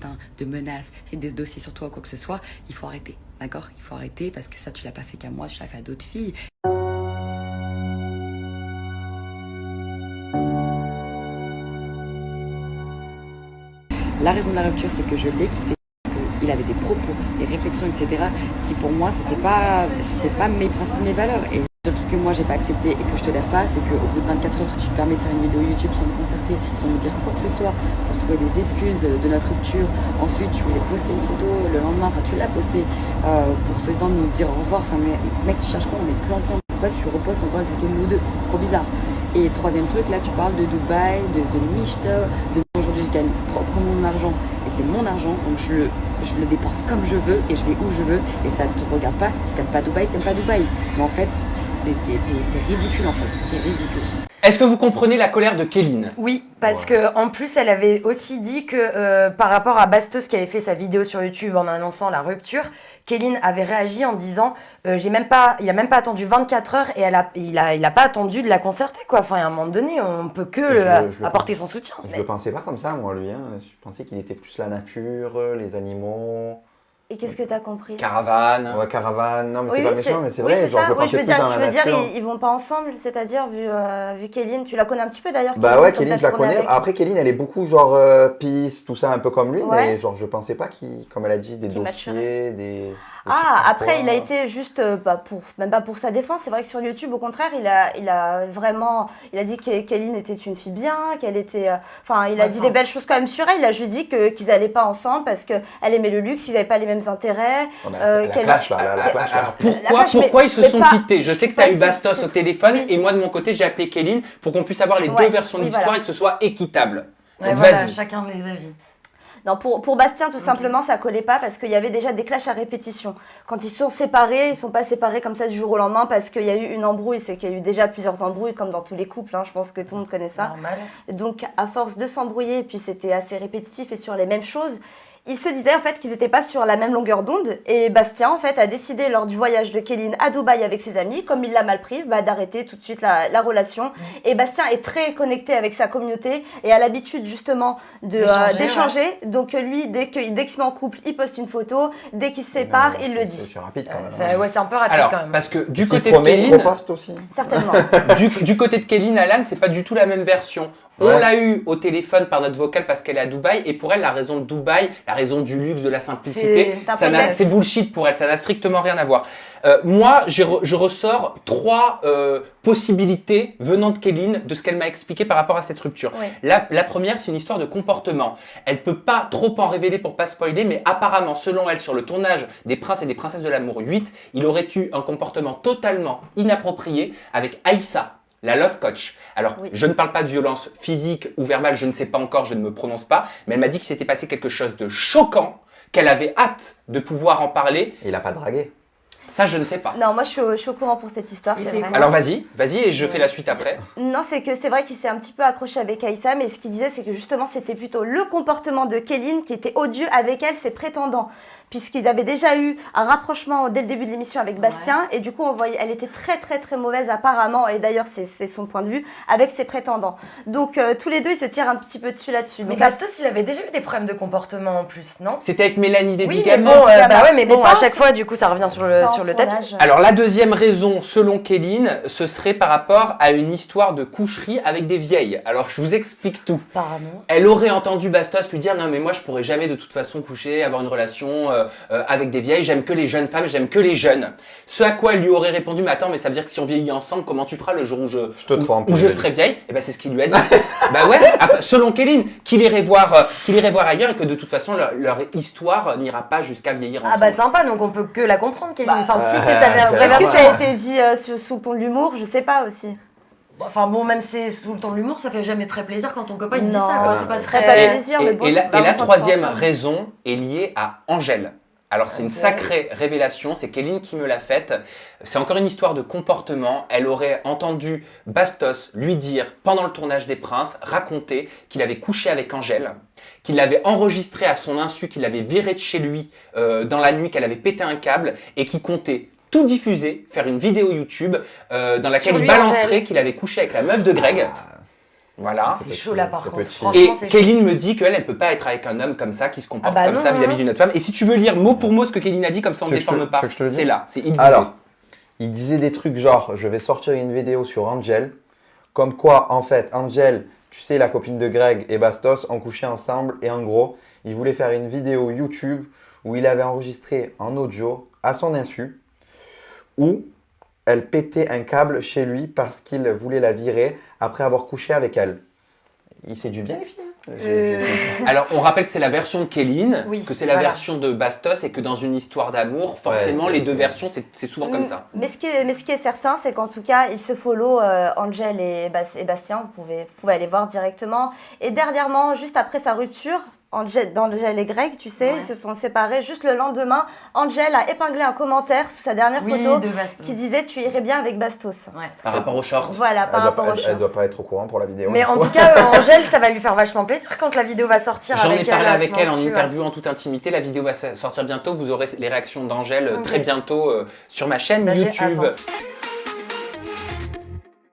atteint, de menaces, j'ai des dossiers sur toi ou quoi que ce soit, il faut arrêter, d'accord? Il faut arrêter parce que ça, tu l'as pas fait qu'à moi, tu l'as fait à d'autres filles. La raison de la rupture, c'est que je l'ai quitté parce qu'il avait des propos, des réflexions, etc. qui pour moi, c'était pas mes principes, mes valeurs. Et le seul truc que moi, j'ai pas accepté et que je tolère pas, c'est qu'au bout de 24 heures, tu te permets de faire une vidéo YouTube sans me concerter, sans me dire quoi que ce soit, pour trouver des excuses de notre rupture. Ensuite, tu voulais poster une photo le lendemain, enfin tu l'as posté pour se disant de nous dire au revoir. Enfin, mais mec, tu cherches quoi? On n'est plus ensemble. Pourquoi tu repostes encore une photo de nous deux? Trop bizarre. Et troisième truc, là, tu parles de Dubaï, de Mishta, de... Aujourd'hui, je gagne proprement mon argent et c'est mon argent, donc je le dépense comme je veux et je vais où je veux et ça ne te regarde pas. Si t'aimes pas Dubaï, t'aimes pas Dubaï. Mais en fait, t'es ridicule en fait, t'es ridicule. Est-ce que vous comprenez la colère de Kéline? Oui, parce que en plus, elle avait aussi dit que par rapport à Bastos qui avait fait sa vidéo sur YouTube en annonçant la rupture, Kéline avait réagi en disant il a même pas attendu 24 heures et il a pas attendu de la concerter quoi. Enfin, à un moment donné, on peut que apporter son soutien. Je le pensais pas comme ça, moi, lui. Hein. Je pensais qu'il était plus la nature, les animaux. Et qu'est-ce que t'as compris? Caravane. Ouais, caravane. Non, mais Oui, c'est pas oui, méchant, mais c'est oui, vrai. Genre, ça. je le Oui, pensais plus dans la nature. ils vont pas ensemble, c'est-à-dire vu Kéline, tu la connais un petit peu d'ailleurs. Bah Kéline, ouais, comme Kéline, t'as je la tourné connais. avec. Après, Kéline, elle est beaucoup genre peace, tout ça, un peu comme lui, Ouais. mais genre, je pensais pas qu'il, comme elle a dit, des Qu'il dossiers, des. Ah, après, il a été juste, même pas pour sa défense. C'est vrai que sur YouTube, au contraire, il a dit que Kéline était une fille bien, qu'elle était, il a dit des belles choses quand même sur elle. Il a juste dit qu'ils allaient pas ensemble parce que elle aimait le luxe, ils avaient pas les mêmes intérêts. La clash là, la clash là. Alors clash, pourquoi ils se mais sont pas- quittés? Je sais que tu as eu Bastos c'est- au téléphone oui. et moi de mon côté j'ai appelé Kéline pour qu'on puisse avoir les Ouais, deux versions de oui, l'histoire voilà. et que ce soit équitable. Ouais, Donc voilà, vas-y. chacun les avis. Non, pour Bastien, tout simplement, ça collait pas parce qu'il y avait déjà des clashs à répétition. Quand ils sont séparés, ils sont pas séparés comme ça du jour au lendemain parce qu'il y a eu une embrouille. C'est qu'il y a eu déjà plusieurs embrouilles, comme dans tous les couples. Hein, je pense que tout le monde connaît ça. Normal. Donc, à force de s'embrouiller, et puis c'était assez répétitif et sur les mêmes choses, ils se disaient en fait qu'ils n'étaient pas sur la même longueur d'onde. Et Bastien, en fait, a décidé lors du voyage de Kéline à Dubaï avec ses amis, comme il l'a mal pris, d'arrêter tout de suite la relation. Et Bastien est très connecté avec sa communauté et a l'habitude justement d'échanger. Donc lui, dès qu'il se met en couple, il poste une photo. Dès qu'il se sépare, il le dit. C'est rapide quand même. C'est un peu rapide Alors quand même. parce que du S'il côté se de remet, il Kéline, reposte aussi. Certainement. du côté de Kéline, Alan, c'est pas du tout la même version. On Ouais. l'a eu au téléphone par notre vocal parce qu'elle est à Dubaï et pour elle la raison de Dubaï, la raison du luxe, de la simplicité, C'est un prétexte. c'est bullshit pour elle, ça n'a strictement rien à voir. Moi, je ressors trois possibilités venant de Kéline de ce qu'elle m'a expliqué par rapport à cette rupture. Oui. La première, c'est une histoire de comportement. Elle peut pas trop en révéler pour pas spoiler, mais apparemment, selon elle, sur le tournage des Princes et des Princesses de l'amour 8, il aurait eu un comportement totalement inapproprié avec Aïssa, la love coach. Alors, Oui. je ne parle pas de violence physique ou verbale, je ne sais pas encore, je ne me prononce pas, mais elle m'a dit qu'il s'était passé quelque chose de choquant, qu'elle avait hâte de pouvoir en parler. Il a pas dragué. Ça, je ne sais pas. Non, moi je suis au courant pour cette histoire. Et C'est c'est vrai. quoi Alors vas-y et je fais la suite après. Non, c'est que c'est vrai qu'il s'est un petit peu accroché avec Aïssa, mais ce qu'il disait, c'est que justement, c'était plutôt le comportement de Kéline qui était odieux avec elle, ses prétendants. Puisqu'ils avaient déjà eu un rapprochement dès le début de l'émission avec Bastien, et du coup, on voyait, elle était très très très mauvaise apparemment, et d'ailleurs, c'est son point de vue, avec ses prétendants. Donc, tous les deux, ils se tirent un petit peu dessus là-dessus. Mais Donc, Bastos, il avait déjà eu des problèmes de comportement en plus, non? C'était avec Mélanie Oui, mais Dedigam. bon, mais Mais bon, pas à en chaque fois, du coup, ça revient sur le tapis. tournage. Alors la deuxième raison, selon Kéline, ce serait par rapport à une histoire de coucherie avec des vieilles. Alors je vous explique tout. Apparemment. Elle aurait entendu Bastos lui dire non mais moi je pourrais jamais de toute façon coucher, avoir une relation avec des vieilles, j'aime que les jeunes femmes, j'aime que les jeunes. Ce à quoi elle lui aurait répondu mais attends mais ça veut dire que si on vieillit ensemble comment tu feras le jour où je te trompe, où je je l'ai serai vieille? Et ben c'est ce qu'il lui a dit. Bah ouais, selon Kéline, qu'il irait voir ailleurs et que de toute façon leur histoire n'ira pas jusqu'à vieillir ensemble. Ah bah sympa, donc on peut que la comprendre, Kéline. Enfin, si c'est j'ai sa vraie Est-ce que version. ça a été dit sous le ton de l'humour? Je sais pas aussi. Enfin bon, même si c'est sous le ton de l'humour, ça fait jamais très plaisir quand ton copain il dit Non, ça, quoi. C'est ouais. pas Très très... pas plaisir, mais bon, Et c'est pas la longtemps troisième ensemble. raison est liée à Angèle. Alors c'est une sacrée révélation, c'est Kéline qui me l'a faite. C'est encore une histoire de comportement. Elle aurait entendu Bastos lui dire pendant le tournage des Princes, raconter qu'il avait couché avec Angèle, qu'il l'avait enregistré à son insu, qu'il l'avait viré de chez lui dans la nuit, qu'elle avait pété un câble et qu'il comptait tout diffuser, faire une vidéo YouTube dans laquelle Sur il lui, balancerait Angèle. qu'il avait couché avec la meuf de Greg. Voilà. C'est chaud là par ça peut contre. être chiant. Franchement, Et c'est chaud. Kéline me dit qu'elle, elle peut pas être avec un homme comme ça, qui se comporte Ah bah comme non, ça non, vis-à-vis non. d'une autre femme. Et si tu veux lire mot pour mot ce que Kéline a dit, comme ça on ne Tu veux que je te- déforme pas, tu veux que je te le dise c'est là. C'est il disait. Alors, il disait des trucs genre, je vais sortir une vidéo sur Angel, comme quoi, en fait, Angel, tu sais, la copine de Greg et Bastos ont couché ensemble, et en gros, il voulait faire une vidéo YouTube où il avait enregistré en audio, à son insu, où elle pétait un câble chez lui parce qu'il voulait la virer après avoir couché avec elle. Il séduit bien les filles. Hein. Alors, on rappelle que c'est la version de Kéline, Oui, que c'est la voilà. version de Bastos, et que dans une histoire d'amour, forcément, Ouais, les deux c'est- versions, c'est souvent comme ça. Mais ce qui est certain, c'est qu'en tout cas, ils se follow, Angel et Bastien. Vous pouvez aller voir directement. Et dernièrement, juste après sa rupture, Angel et Greg, tu sais, Ouais. ils se sont séparés. Juste le lendemain, Angel a épinglé un commentaire sous sa dernière Oui, photo de Bastos. qui disait « Tu irais bien avec Bastos Ouais. Par rapport au short. ». Voilà, par rapport au Elle short. doit pas être au courant pour la vidéo. Mais du en coup. tout cas, Angèle, ça va lui faire vachement plaisir quand la vidéo va sortir J'en avec ai parlé elle. avec elle en insu, interview en toute intimité. La vidéo va sortir bientôt. Vous aurez les réactions d'Angèle très bientôt sur ma chaîne Bah, j'ai YouTube. hâte, hein.